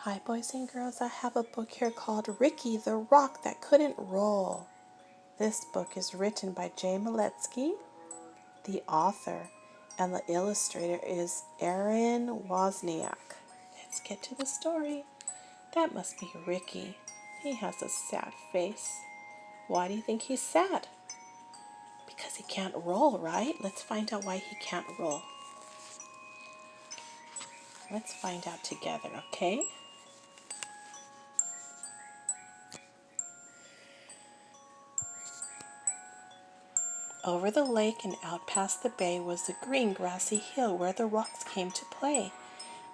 Hi boys and girls, I have a book here called Ricky the Rock That Couldn't Roll. This book is written by Jay Maletsky, the author, and the illustrator is Aaron Wozniak. Let's get to the story. That must be Ricky. He has a sad face. Why do you think he's sad? Because he can't roll, right? Let's find out why he can't roll. Let's find out together, okay? Over the lake and out past the bay was the green grassy hill where the rocks came to play.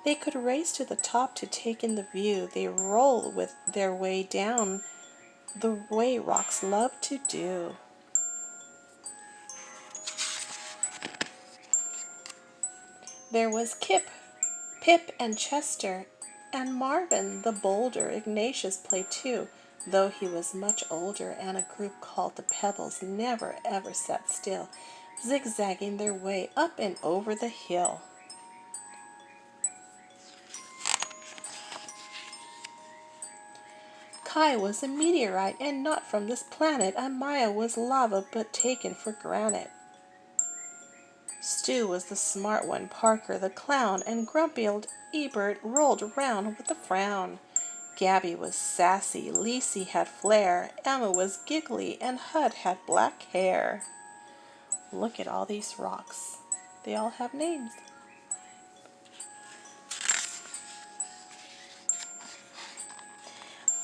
They could race to the top to take in the view. They roll with their way down the way rocks love to do. There was Kip, Pip, and Chester, and Marvin the boulder. Ignatius played too, though he was much older, and a group called the Pebbles never ever sat still, zigzagging their way up and over the hill. Kai was a meteorite and not from this planet, and Maya was lava but taken for granite. Stu was the smart one, Parker the clown, and grumpy old Ebert rolled round with a frown. Gabby was sassy, Lisi had flair, Emma was giggly, and Hud had black hair. Look at all these rocks. They all have names.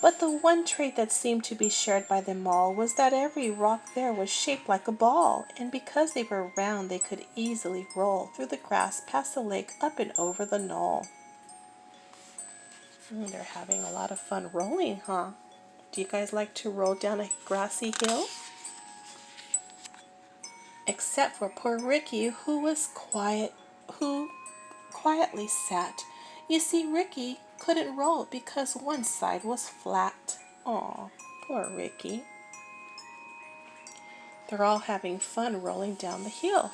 But the one trait that seemed to be shared by them all was that every rock there was shaped like a ball, and because they were round they could easily roll through the grass past the lake up and over the knoll. They're having a lot of fun rolling, huh? Do you guys like to roll down a grassy hill? Except for poor Ricky, who quietly sat. You see, Ricky couldn't roll because one side was flat. Aw, poor Ricky. They're all having fun rolling down the hill.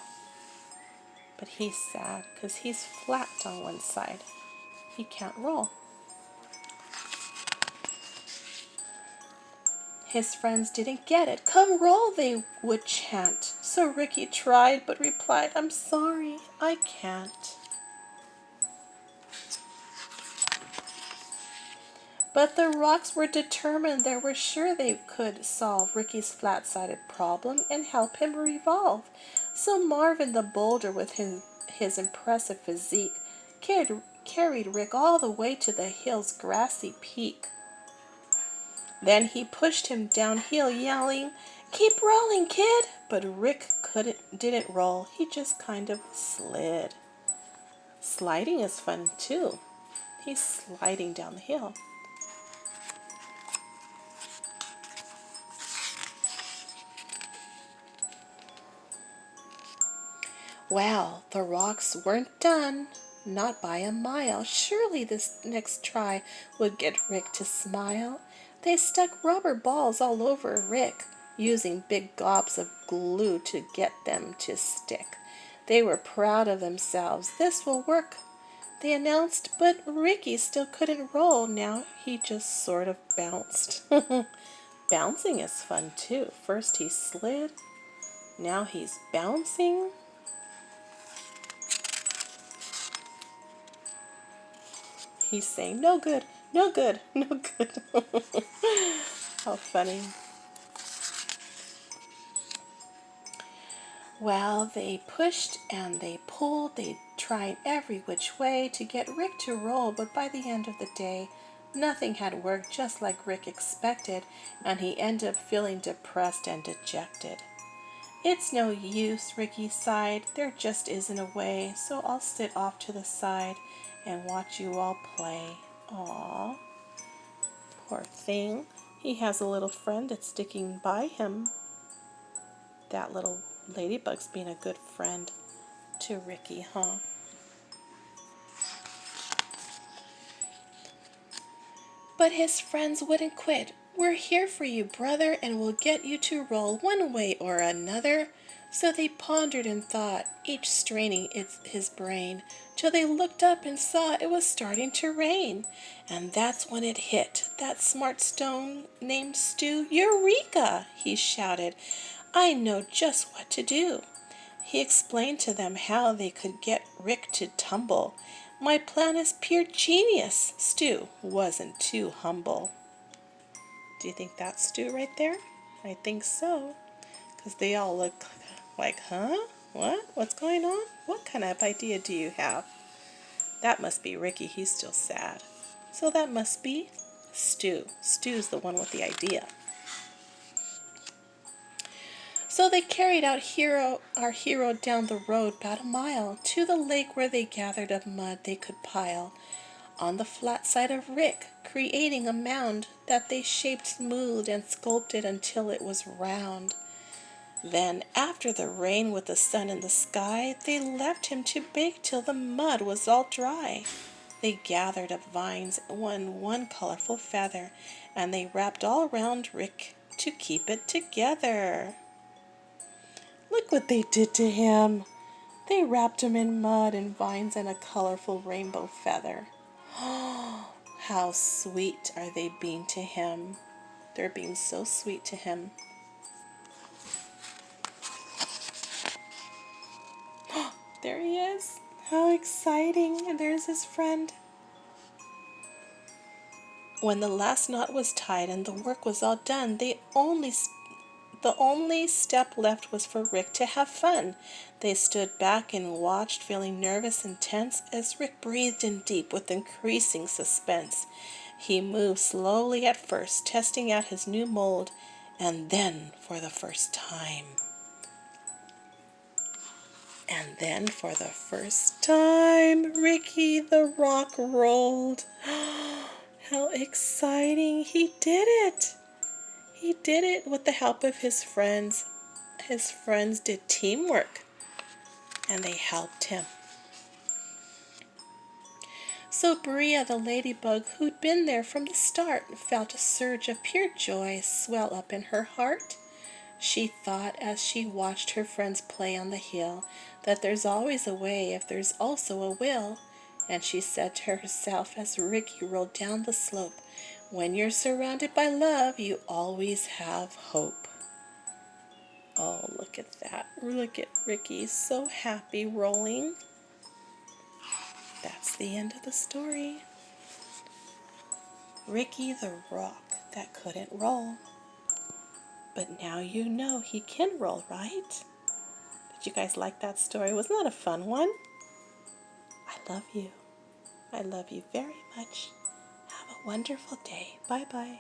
But he's sad because he's flat on one side. He can't roll. His friends didn't get it. Come roll, they would chant. So Ricky tried but replied, I'm sorry, I can't. But the rocks were determined. They were sure they could solve Ricky's flat-sided problem and help him revolve. So Marvin the boulder, with his impressive physique, carried Rick all the way to the hill's grassy peak. Then he pushed him downhill, yelling, Keep rolling, kid! But Rick didn't roll. He just kind of slid. Sliding is fun, too. He's sliding down the hill. Well, the rocks weren't done, not by a mile. Surely this next try would get Rick to smile. They stuck rubber balls all over Rick, using big gobs of glue to get them to stick. They were proud of themselves. This will work, they announced, but Ricky still couldn't roll. Now he just sort of bounced. Bouncing is fun too. First he slid, now he's bouncing. He's saying, no good, no good, no good. How funny. Well, they pushed and they pulled. They tried every which way to get Rick to roll, but by the end of the day, nothing had worked just like Rick expected, and he ended up feeling depressed and dejected. It's no use, Ricky sighed. There just isn't a way, so I'll sit off to the side and watch you all play. Aw, poor thing. He has a little friend that's sticking by him. That little ladybug's being a good friend to Ricky, huh? But his friends wouldn't quit. "We're here for you, brother, and we'll get you to roll one way or another." So they pondered and thought, each straining his brain, till they looked up and saw it was starting to rain. And that's when it hit that smart stone named Stu. "Eureka!" he shouted. "I know just what to do." He explained to them how they could get Rick to tumble. "My plan is pure genius." Stu wasn't too humble. Do you think that's Stu right there? I think so, because they all look like, huh? What? What's going on? What kind of idea do you have? That must be Ricky. He's still sad. So that must be Stu. Stu's the one with the idea. So they carried our hero down the road about a mile to the lake where they gathered up mud they could pile on the flat side of Rick, creating a mound that they shaped smooth and sculpted until it was round. Then, after the rain with the sun in the sky, they left him to bake till the mud was all dry. They gathered up vines, one colorful feather, and they wrapped all round Rick to keep it together. Look what they did to him. They wrapped him in mud and vines and a colorful rainbow feather. How sweet are they being to him? They're being so sweet to him. There he is. How exciting. And there's his friend. When the last knot was tied and the work was all done, the only step left was for Rick to have fun. They stood back and watched, feeling nervous and tense as Rick breathed in deep with increasing suspense. He moved slowly at first, testing out his new mold, and then for the first time, Ricky the Rock rolled. How exciting! He did it! He did it with the help of his friends. His friends did teamwork, and they helped him. So Bria the ladybug, who'd been there from the start, felt a surge of pure joy swell up in her heart. She thought, as she watched her friends play on the hill, that there's always a way if there's also a will. And she said to herself as Ricky rolled down the slope, "When you're surrounded by love, you always have hope." Oh, look at that. Look at Ricky, so happy rolling. That's the end of the story. Ricky the Rock that couldn't roll. But now you know he can roll, right? Did you guys like that story? Wasn't that a fun one? I love you. I love you very much. Have a wonderful day. Bye-bye.